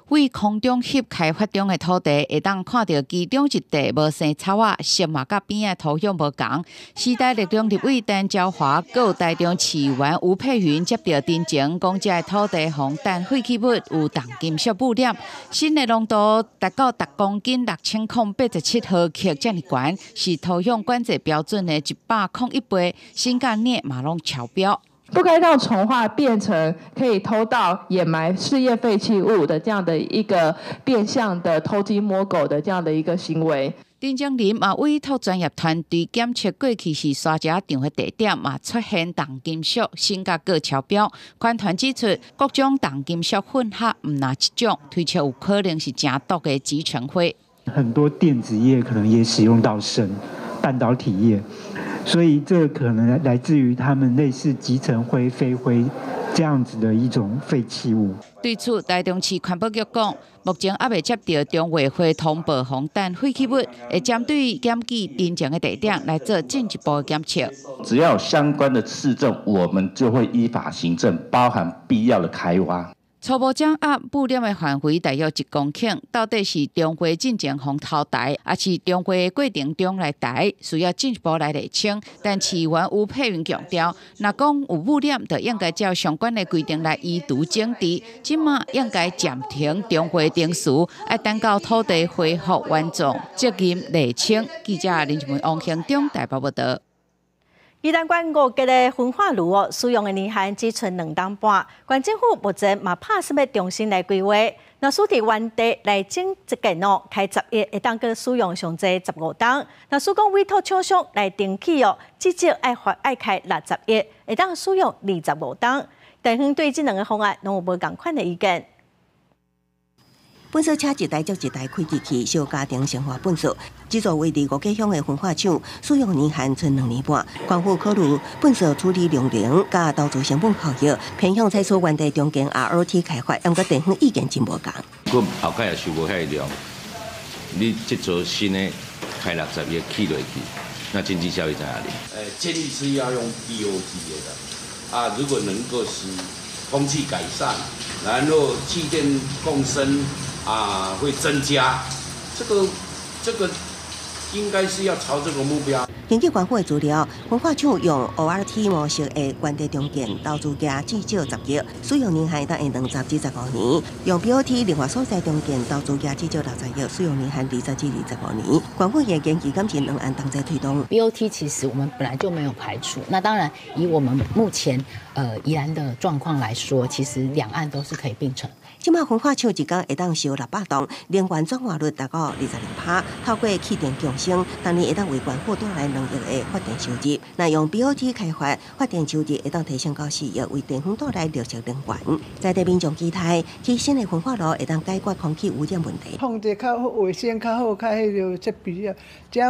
为空中翕开发中的土地，会当看到其中一地无生草啊，色嘛甲边的土壤无同。时代力量立委陈昭华，佮有台中市议员吴佩云接到陈情，讲这土地防弹废弃物有重金属污染，砷的浓度达到10公斤6087毫克，这么悬，是土壤管制标准的101倍，砷甲镍嘛拢超标。不该让重化变成可以偷盗、掩埋事业废弃物的这样的一个变相的偷鸡摸狗的这样的一个行为。陈景林嘛委托专业团队检测过去是沙石场的地点嘛出现重金属、锌甲铬超标。官团指出，各种重金属混合唔哪一种，推测有可能是正毒的集成灰。很多电子业可能也使用到砷，半导体业。所以这可能来自于他们类似集成灰、飞灰这样子的一种废弃物。对此，台中市环保局讲，目前还未接到中委会通报防弹废弃物，会针对检举陈情的地点来做进一步的检测。只要有相关的市政，我们就会依法行政，包含必要的开挖。初步掌握污染的范围大约1公顷，到底是中华进前方偷台，还是中华过程中来台，需要进一步来厘清。但市议员吴佩云强调，若讲有污染，就应该照相关的规定来移除整治，即马应该暂停中华定序，要等到土地恢复完整，责任厘清。记者林志文、王兴中台北报道。宜兰县5级的焚化炉使用的年限只剩2年半，县政府目前嘛拍算要重新来规划。那属伫原地来整一件开10页，会当个使用上侪15档。那属讲委托厂商来登记至少爱开60页，会当使用25档。地方对这2个方案拢有无同款的意见？本色车一台接一台开机器，小家庭生活本色。制作为5家乡的焚化厂，使用年限剩2年半。官府考虑本色处理量能加投资成本效益，偏向采取原地中间 ROT 开发，不过地方意见真无同。佮后盖也收无遐量，你这做新的开60页起落去，那经济效益在哪里？建议是要用 BOT 的啊，如果能够使空气改善，然后气电共生。会增加，这个应该是要朝这个目标。根据官府的资料，焚化厂用 ORT 模式的原地中建投资价至少10亿，使用年限当会20至15年；用 BOT 另外所在中建投资价至少60亿，使用年限20至25年。官府也建议感情2案同齐推动。BOT 其实我们本来就没有排除，那当然以我们目前宜兰的状况来说，其实2案都是可以并成。即马焚化厂一天会当烧600栋，能源转化率达到22%，透过气电共生，当年会当为官府带来2亿的发电收入。那用 BOT 开发发电收入会当提升到4亿，为地方带来绿色能源。在地民众期待，其新的焚化炉会当解决空气污染问题。控制较好，卫生较好，较迄个设备啊，这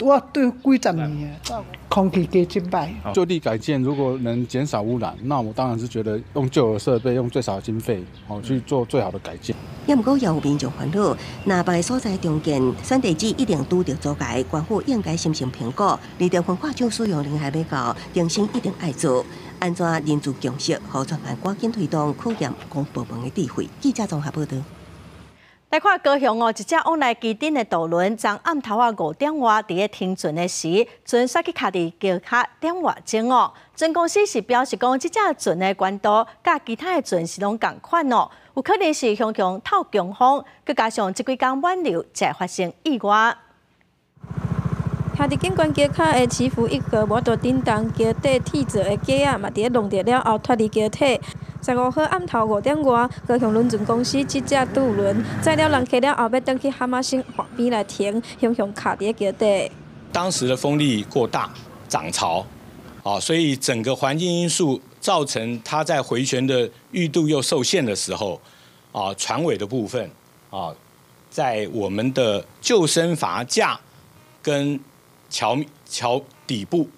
我对几十年啊，空气加真歹。就地改建如果能减少污染，那我当然是觉得用旧的设备，用最少的经费，去做最好的改建。也毋过也有民众烦恼，若别个所在中建选地址一定拄着阻碍，官府应该审慎评估。离着焚化厂使用量还要高，更新一定爱做。安怎人资共识，好专案赶紧推动，考验公部门的智慧。记者综合报道。来看高雄一只往来基顶的渡轮，从暗头5点外，伫咧停船的时，船煞去卡伫桥卡点外钟船公司是表示讲，这只船的悬度甲其他的船是拢共款有可能是向透强风，佮加上这几天暖流，才会发生意外。徛伫景观桥骹的祈福一号摩托顶动桥底铁做的架仔，嘛伫咧弄掉了后脱离桥体。15号暗头5点外，高雄轮船公司这只渡轮载了人客了后，要登去哈马星岸边来停，向卡伫桥底。当时的风力过大，涨潮，所以整个环境因素造成它在回旋的裕度又受限的时候，船尾的部分，在我们的救生筏架跟桥底部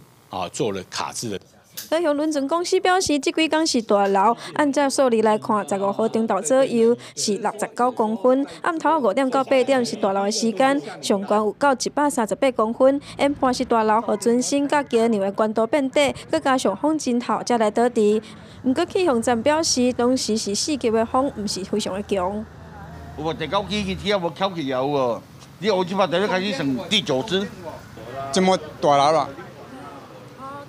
做了卡制的。高雄轮船公司表示，这几天是大流，按照数字来看，15号中昼左右是69公分，暗头5点到8点是大流的时间，上悬有到138公分。研判是大流和船身甲桥梁的悬度变低，佮加上风真透才来倒地。不过气象站表示，当时是4级的风，唔是非常的强。有无第9支天无翘起有无？你我即摆第一开始算第9支，这么大流啦。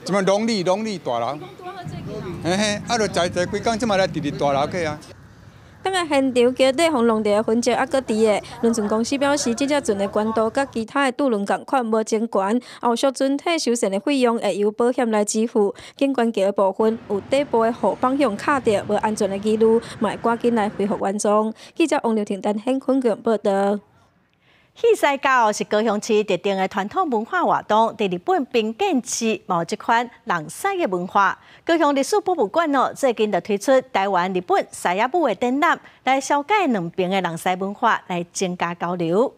这么农历大楼，就在几天，即马来直大楼去啊。当下现场桥底风浪地的痕迹还搁伫的，轮船公司表示，这只船的悬度甲其他的渡轮同款无真悬，后续船体修缮的费用会由保险来支付。景观桥的部分有底部的后方向卡着无安全的记录，嘛会赶紧来恢复原状。记者王刘婷、陈显坤报道。戏赛教是高雄市特定的传统文化活动，伫日本滨见市有这款人狮的文化。高雄历史博物馆最近就推出台湾、日本狮仔舞的展览，来了解两边的人狮文化，来增加交流。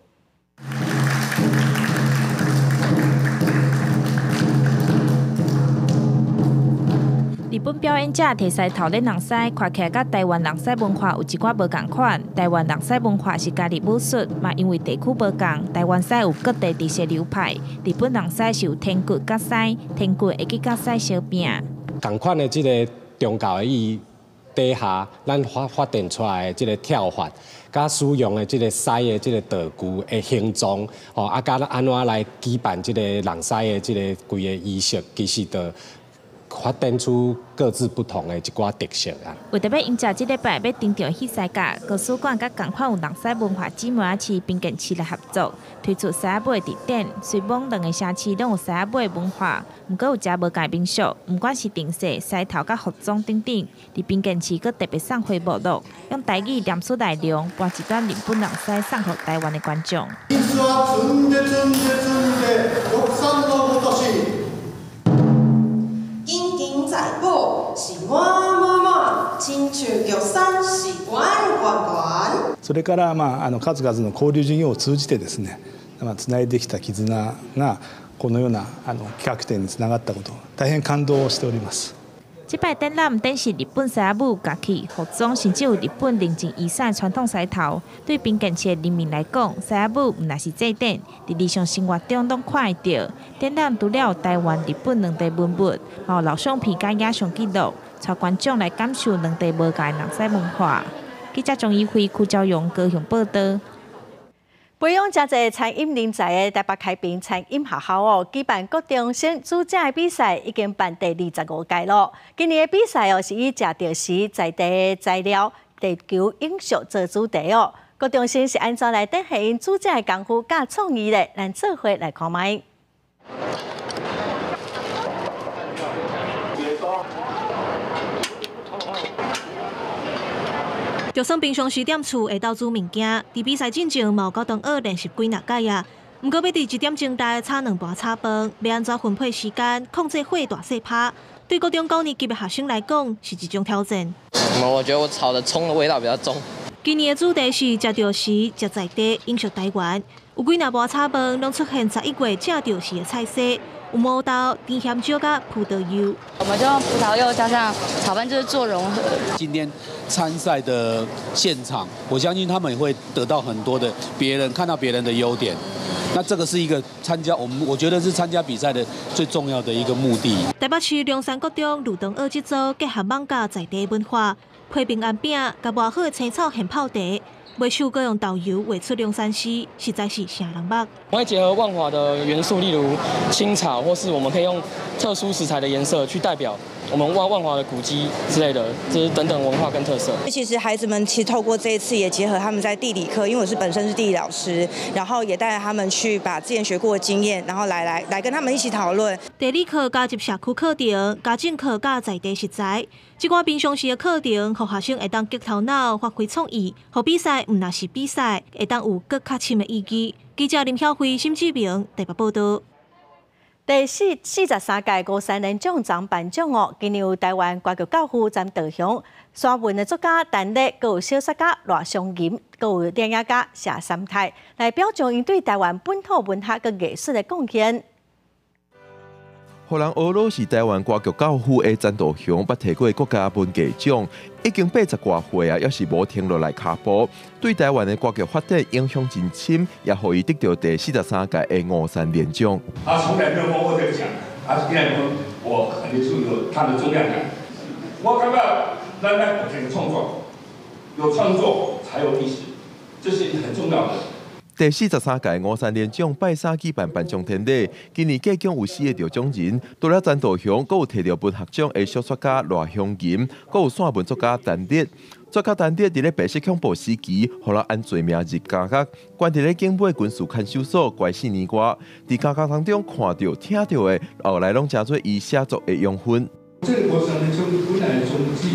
日本表演者摕狮头咧人狮，看起来甲台湾人狮文化有一寡无共款。台湾人狮文化是家己武术，嘛因为地区无共，台湾狮有各地特色流派。日本人狮是有天骨甲狮，天骨会去甲狮相拼。共款的这个宗教的意义底下，咱发展出来的这个跳法，甲使用的这个狮的这个道具的形状，甲安怎来举办这个人狮的这个规个仪式，其实就发展出各自不同的一寡特色啊。为特别迎接这礼拜要登场戏赛界，高史馆甲共款有人狮文化姊妹仔市滨见市来合作，推出狮仔舞的地点。虽然两个城市拢有狮仔舞的文化，不过有遮无同民俗，不管是定势、狮头甲服装等等，伫滨见市佫特别送回目录，用台语念出内容，播一段日本人狮送给台湾的观众。金金在宝是满满满，亲像玉山是圆圆圆。それから数々の交流事業を通じてですね、つないできた絆がこのような企画展につながったこと、大変感動しております。这摆展览唔单是日本狮仔舞、乐器、服装，甚至有日本邻近遗产传统狮头。对滨见市的人民来讲，狮仔舞唔乃是祭典，伫日常生活中拢看会到。展览除了有台湾、日本两地文物，还有老相片甲影像记录，带观众来感受两地无同的人狮文化。记者张义辉、邱昭勇高雄报道。培养真侪餐饮人才的台北开平餐饮学校举办各中心主政的比赛，已经办第25届了。今年的比赛是以食到时在地的材料、地球饮食做主题各中心是安怎来展现因主政的功夫甲创意咧？咱做伙来看卖。就算平常时踮厝会斗煮物件，伫比赛进前嘛有到同学练习几若届啊。毋过要伫1点钟台炒2盘炒饭，要安怎分配时间，控制火大细拍，对高中高年级的学生来讲是一种挑战。我觉得我炒的葱的味道比较重。今年的主题是食到时，食在地，饮食台湾。有几若盘炒饭拢出现11月食到时的菜色。有毛豆、甜咸椒加葡萄柚，我们就用葡萄柚加上炒饭，就是做融合。今天参赛的现场，我相信他们也会得到很多的看到别人的优点。那这个是一个我觉得是参加比赛的最重要的一个目的。台北市龙山国中路东二节组结合艋舺在地文化，配平安饼，甲外好的青草咸泡茶。卖手搁用豆油画出龙山诗，实在是谁人捌。我会结合万华的元素，例如青草，或是我们可以用特殊食材的颜色去代表我们万华的古迹之类的，就是等等文化跟特色。其实孩子们其实透过这一次也结合他们在地理课，因为我本身是地理老师，然后也带着他们去把之前学过的经验，然后来跟他们一起讨论。地理课加入社区课程，家政课加在地实在，这款平常时的课程，让学生会当激头脑、发挥创意，和比赛唔那是比赛，会当有更较深的意义。记者林晓辉、沈志明台北报道。第43届5山联奖奖颁奖哦，今年有台湾歌剧教父詹德雄、沙文的作家陈烈，还有小说家赖湘吟，还有电影家谢三泰来表彰因对台湾本土文学跟艺术的贡献。互人俄罗斯台湾歌剧教父的詹德雄，捌摕过国家文艺奖，已经80多岁啊，也是无停落来脚步。对台湾的歌剧发展影响真深，也互伊得到第43届的5山联奖。他从来没有摸过这个奖，他现在说我肯定是有他的重量感。我感觉咱在古典创作，有创作才有历史，这是很重要的。第43届5山联奖拜三举办颁奖典礼，今年获奖有4个得奖人，除了詹德雄，还有摕到文学奖的小说家赖湘吟，还有散文作家陈烈。作家陈烈伫咧白色恐怖时期，互人按罪名入监狱，关伫咧警备军事看守所怪4年外。伫监狱当中看到、听到的，后来拢真做伊写作的养分。这个5山联奖本来宗旨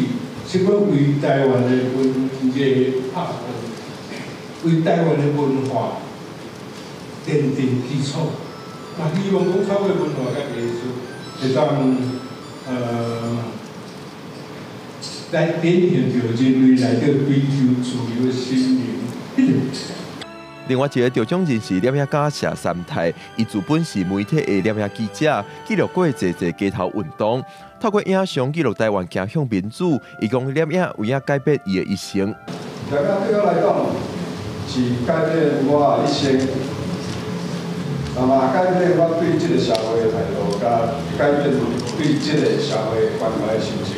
是要为台湾的文艺拍为台湾的文化奠定基础，希望讲透过文化甲艺术，会当来点现着人类内底追求自由的心灵。另外一个得奖人是摄影家谢三泰，伊自本是媒体的摄影记者，记录过侪街头运动，透过影像记录台湾走向民主。伊讲摄影有影改变伊的一生。摄影对我来讲，是改变我一生，那么改变我对这个社会的态度，甲改变对这个社会关怀的心情。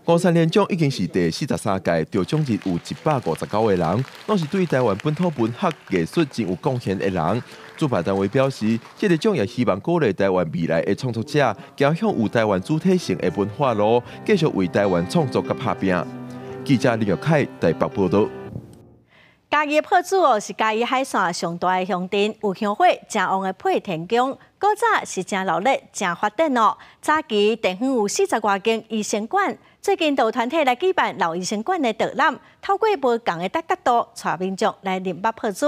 5山联奖已经是第43届，得奖人有159个人，拢是对台湾本土文学艺术真有贡献的人。主办单位表示，这个奖也希望鼓励台湾未来的创作者，走向有台湾主体性的文化路，继续为台湾创作甲打拼。记者李玉凯台北报道。嘉义破子哦，是嘉义海线上大的乡镇，有香火正旺的配田宫。古早是真热闹、真发展哦。早期地方有40多间医生馆，最近有团体来举办老医生馆的导览，透过不同的角度，带民众来认捌破子。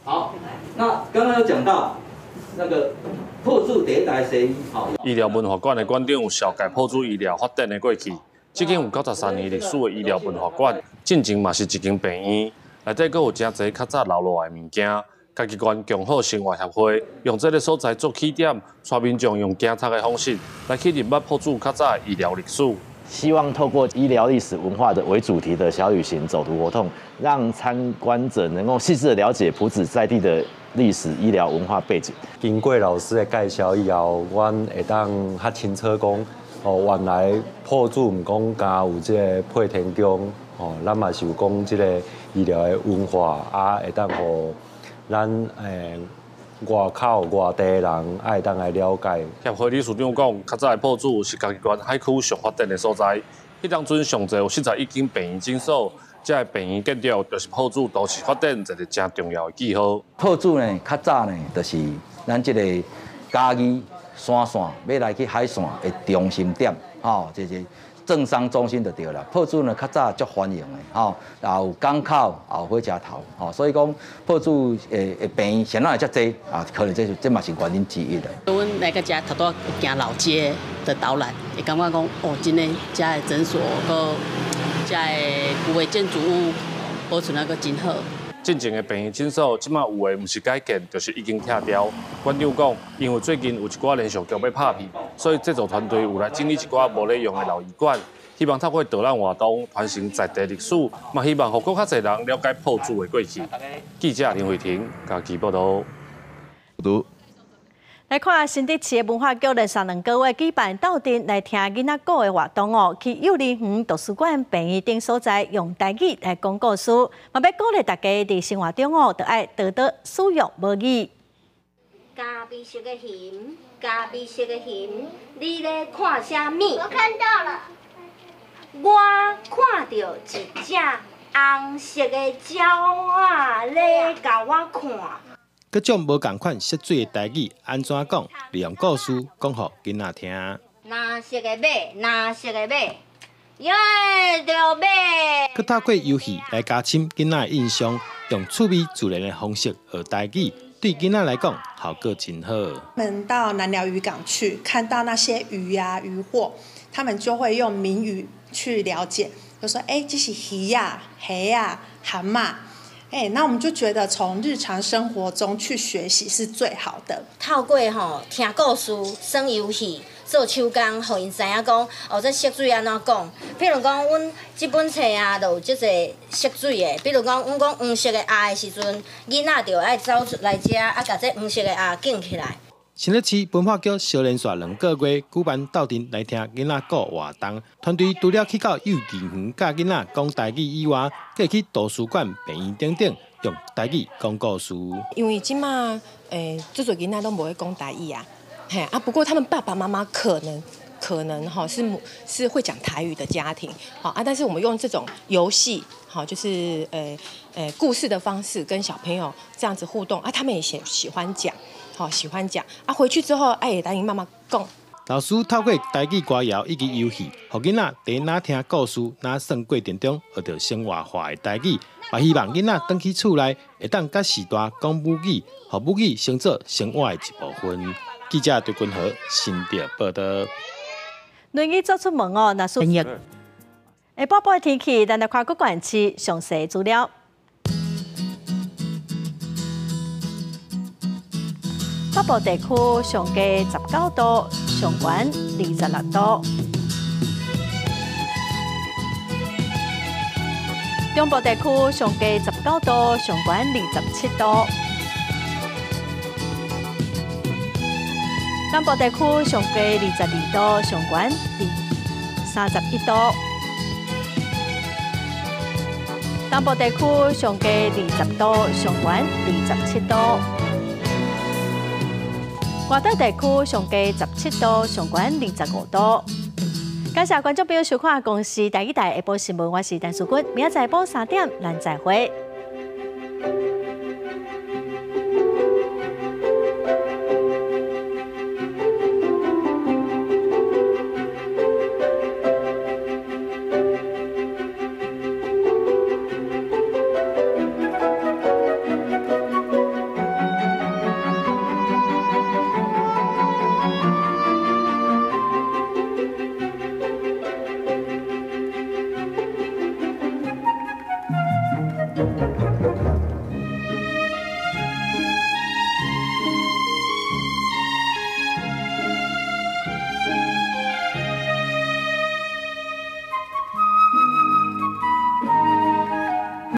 好，那刚刚有讲到那个破子第一代生医，医疗文化馆的馆长有紹介破子醫療發展的過去。這間有93年歷史的醫療文化館，進前嘛是一間病院，內底佫有真濟較早留落來的物件。嘉義縣共好生活協會用這個所在做起點，帶民眾用行冊的方式來去認捌破子較早的醫療歷史。希望透過醫療歷史文化的為主題的小旅行走讀活動，讓參觀者能夠細緻的了解埔子在地的歷史、醫療文化背景。經過老師的介紹以後，阮會當較清楚講。原來破子唔講加有即個配田宮，咱嘛是有講即個醫療的文化，會當互咱外口外地人會當來了解。協會理事長講，較早的破子是嘉義縣海區上發展的所在，迄當陣上濟有41間病院診所，這個病院建築就是破子都市發展一個真重要的記號。破子呢，較早呢，就是咱即個嘉義。山線要來去海線的中心點，就是政商中心就對啦。破子呢較早足歡迎的，也有港口，也有火車頭，所以講破子的病院現在遮濟，可能這嘛是原因之一的。阮來個遮頭拄行老街的導覽，會感覺講真誒，遮的診所個遮的舊的建築物保存那個真好。進前的病院診所，即馬有的唔是改建，就是已經拆掉。館長講，因為最近有一寡連續劇要拍片，所以製作團隊有來整理一寡無咧用的老醫館，希望透過導覽活動傳承在地歷史，嘛希望互更較儕人了解破子的過去。記者林慧婷，嘉義報道。来看新竹市的文化局连续2個月舉辦鬥陣來聽囡仔歌的活動哦，去幼兒園、圖書館、病院等所在用台語來講故事，嘛要鼓勵大家佇生活中哦，就愛多多使用母語。加美食嘅鹹，咖啡色的云，你咧看啥物？我看到了。我看到一只红色的鸟仔咧甲我看。各种无共款涉水的台语安怎讲？利用故事讲互囡仔听。蓝色的马，蓝色的马，耶着马。佮透过游戏来加深囡仔的印象，用趣味自然的方式学台语，对囡仔来讲效果真好。他们到南寮渔港去，看到那些鱼啊、渔获，他们就会用闽语去了解，就说：“这是鱼呀、虾呀、蛤蟆。”那我们就觉得从日常生活中去学习是最好的。透过听故事、耍游戏、做手工，互因知影讲这色水安怎讲。比如讲，阮这本册啊，就有即个色水的。比如讲，阮讲黄色的鸭的时阵，囡仔就爱走出来遮，甲这黄色的鸭捡起来。新北市文化局小连续2个月举办斗阵来听囡仔讲活动，团队除了去到幼稚园教囡仔讲台语以外，更去图书馆、病院等等用台语讲故事。因为即马做囡仔都不会讲台语啊，不过他们爸爸妈妈可能是会讲台语的家庭，但是我们用这种游戏，就是故事的方式跟小朋友这样子互动他们也喜欢讲。喜欢讲回去之后会答应妈妈讲。老师透过台语歌谣以及游戏，让囡仔在哪听故事、哪算过程中学到生活化的台语，也希望囡仔回去厝内会当甲时代讲母语，让母语成做生活的一部分。记者对君和新竹报道。轮椅走出门那是下晡的天气，咱来看各县市详细资料。北部地区上低19度，上悬26度；中部地区上低19度，上悬27度；南部地区上低22度，上悬31度；南部地区上低20度，上悬27度。外岛地区上低17度，上悬25度。感谢观众朋友收看《公视台语台下晡新闻》，我是陈淑君，明仔载晡3点，咱再会。